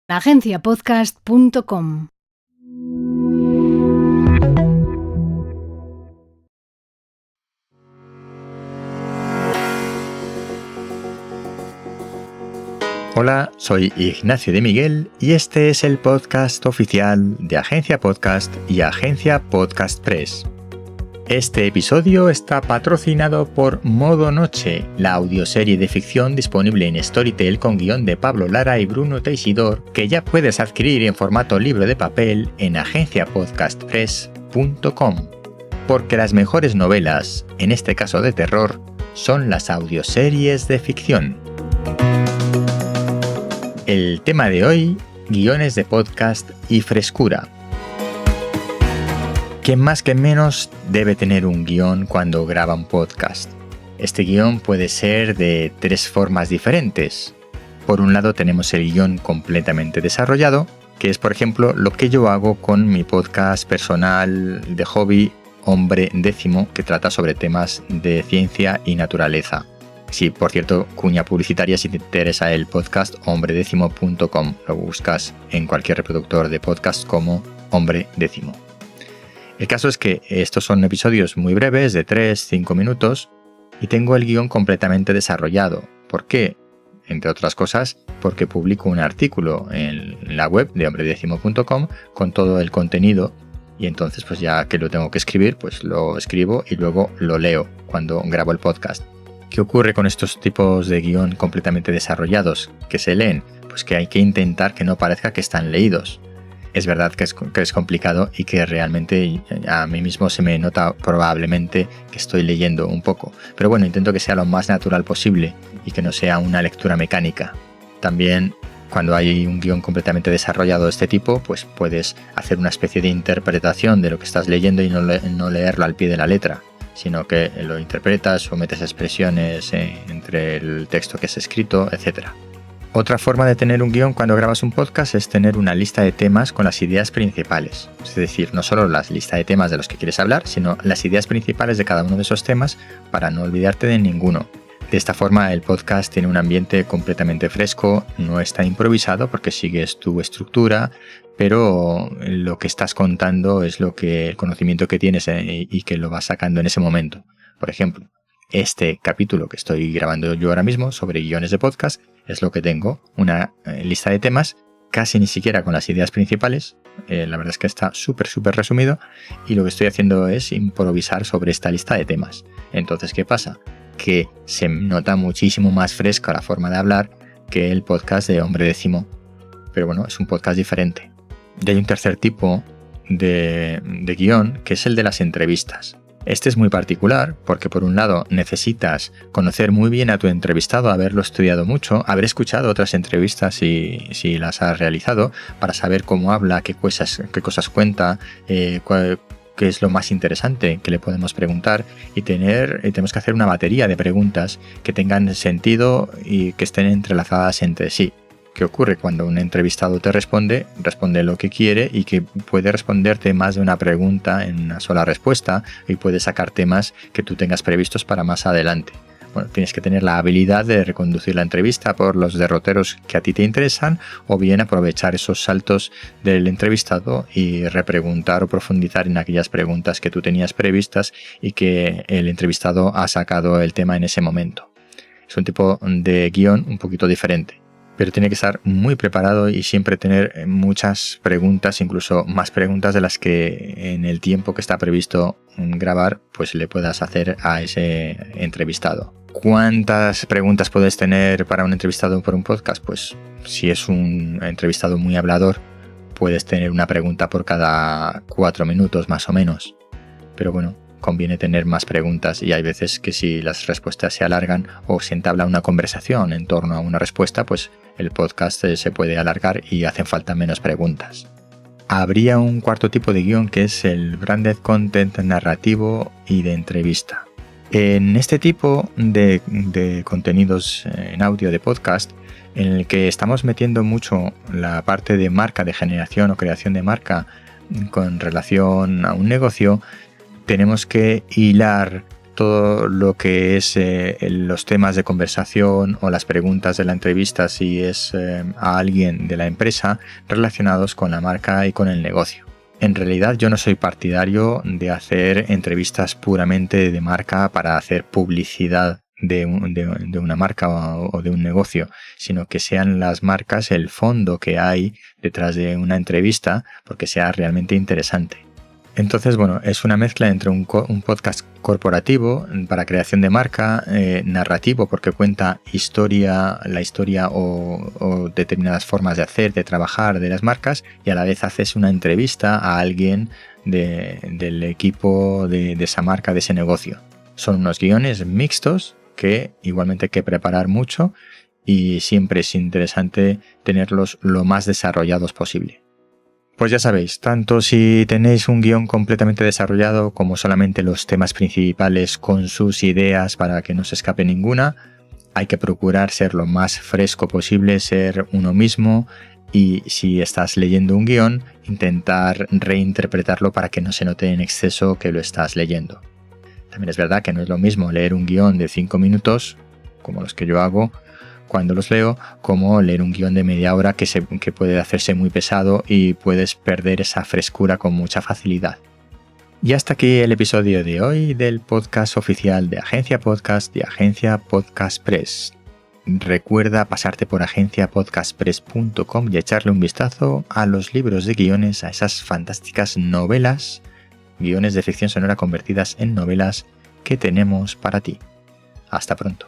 agenciapodcast.com. Hola, soy Ignacio de Miguel y este es el podcast oficial de Agencia Podcast y Agencia Podcast Press. Este episodio está patrocinado por Modo Noche, la audioserie de ficción disponible en Storytel con guión de Pablo Lara y Bruno Teixidor, que ya puedes adquirir en formato libro de papel en agenciapodcastpress.com. Porque las mejores novelas, en este caso de terror, son las audioseries de ficción. El tema de hoy, guiones de podcast y frescura. ¿Quién más que menos debe tener un guión cuando graba un podcast? Este guión puede ser de tres formas diferentes. Por un lado tenemos el guión completamente desarrollado, que es por ejemplo lo que yo hago con mi podcast personal de hobby Hombre Décimo, que trata sobre temas de ciencia y naturaleza. Sí, por cierto, cuña publicitaria si te interesa el podcast hombredécimo.com. Lo buscas en cualquier reproductor de podcast como Hombre Décimo. El caso es que estos son episodios muy breves, de 3-5 minutos, y tengo el guión completamente desarrollado. ¿Por qué? Entre otras cosas, porque publico un artículo en la web de hombredécimo.com con todo el contenido, y entonces pues ya que lo tengo que escribir, pues lo escribo y luego lo leo cuando grabo el podcast. ¿Qué ocurre con estos tipos de guión completamente desarrollados que se leen? Pues que hay que intentar que no parezca que están leídos. Es verdad que es complicado y que realmente a mí mismo se me nota probablemente que estoy leyendo un poco. Pero bueno, intento que sea lo más natural posible y que no sea una lectura mecánica. También cuando hay un guión completamente desarrollado de este tipo, pues puedes hacer una especie de interpretación de lo que estás leyendo y no leerlo al pie de la letra, sino que lo interpretas o metes expresiones entre el texto que es escrito, etc. Otra forma de tener un guión cuando grabas un podcast es tener una lista de temas con las ideas principales. Es decir, no solo la lista de temas de los que quieres hablar, sino las ideas principales de cada uno de esos temas para no olvidarte de ninguno. De esta forma el podcast tiene un ambiente completamente fresco, no está improvisado porque sigues tu estructura, pero lo que estás contando es el conocimiento que tienes y que lo vas sacando en ese momento. Por ejemplo, este capítulo que estoy grabando yo ahora mismo sobre guiones de podcast es lo que tengo, una lista de temas, casi ni siquiera con las ideas principales. La verdad es que está súper resumido y lo que estoy haciendo es improvisar sobre esta lista de temas. Entonces, ¿qué pasa? Que se nota muchísimo más fresca la forma de hablar que el podcast de Hombre Décimo. Pero bueno, es un podcast diferente. Y hay un tercer tipo de guión, que es el de las entrevistas. Este es muy particular porque por un lado necesitas conocer muy bien a tu entrevistado, haberlo estudiado mucho, haber escuchado otras entrevistas si las has realizado, para saber cómo habla, qué cosas cuenta, qué es lo más interesante que le podemos preguntar y tenemos que hacer una batería de preguntas que tengan sentido y que estén entrelazadas entre sí. ¿Qué ocurre cuando un entrevistado te responde lo que quiere y que puede responderte más de una pregunta en una sola respuesta y puede sacar temas que tú tengas previstos para más adelante? Bueno, tienes que tener la habilidad de reconducir la entrevista por los derroteros que a ti te interesan o bien aprovechar esos saltos del entrevistado y repreguntar o profundizar en aquellas preguntas que tú tenías previstas y que el entrevistado ha sacado el tema en ese momento. Es un tipo de guión un poquito diferente, pero tiene que estar muy preparado y siempre tener muchas preguntas, incluso más preguntas de las que en el tiempo que está previsto grabar, pues le puedas hacer a ese entrevistado. ¿Cuántas preguntas puedes tener para un entrevistado por un podcast? Pues si es un entrevistado muy hablador, puedes tener una pregunta por cada 4 minutos más o menos. Pero bueno, conviene tener más preguntas y hay veces que si las respuestas se alargan o se entabla una conversación en torno a una respuesta, pues el podcast se puede alargar y hacen falta menos preguntas. Habría un cuarto tipo de guión que es el branded content narrativo y de entrevista. En este tipo de contenidos en audio de podcast, en el que estamos metiendo mucho la parte de marca, de generación o creación de marca con relación a un negocio, tenemos que hilar todo lo que es los temas de conversación o las preguntas de la entrevista, si es a alguien de la empresa, relacionados con la marca y con el negocio. En realidad yo no soy partidario de hacer entrevistas puramente de marca para hacer publicidad de una marca o de un negocio, sino que sean las marcas el fondo que hay detrás de una entrevista, porque sea realmente interesante. Entonces, bueno, es una mezcla entre un podcast corporativo para creación de marca, narrativo porque cuenta la historia o determinadas formas de hacer, de trabajar de las marcas, y a la vez haces una entrevista a alguien del equipo de esa marca, de ese negocio. Son unos guiones mixtos que igualmente hay que preparar mucho y siempre es interesante tenerlos lo más desarrollados posible. Pues ya sabéis, tanto si tenéis un guión completamente desarrollado como solamente los temas principales con sus ideas para que no se escape ninguna, hay que procurar ser lo más fresco posible, ser uno mismo, y si estás leyendo un guión, intentar reinterpretarlo para que no se note en exceso que lo estás leyendo. También es verdad que no es lo mismo leer un guión de 5 minutos, como los que yo hago cuando los leo, como leer un guión de media hora que puede hacerse muy pesado y puedes perder esa frescura con mucha facilidad. Y hasta aquí el episodio de hoy del podcast oficial de Agencia Podcast y Agencia Podcast Press. Recuerda pasarte por agenciapodcastpress.com y echarle un vistazo a los libros de guiones, a esas fantásticas novelas, guiones de ficción sonora convertidas en novelas que tenemos para ti. Hasta pronto.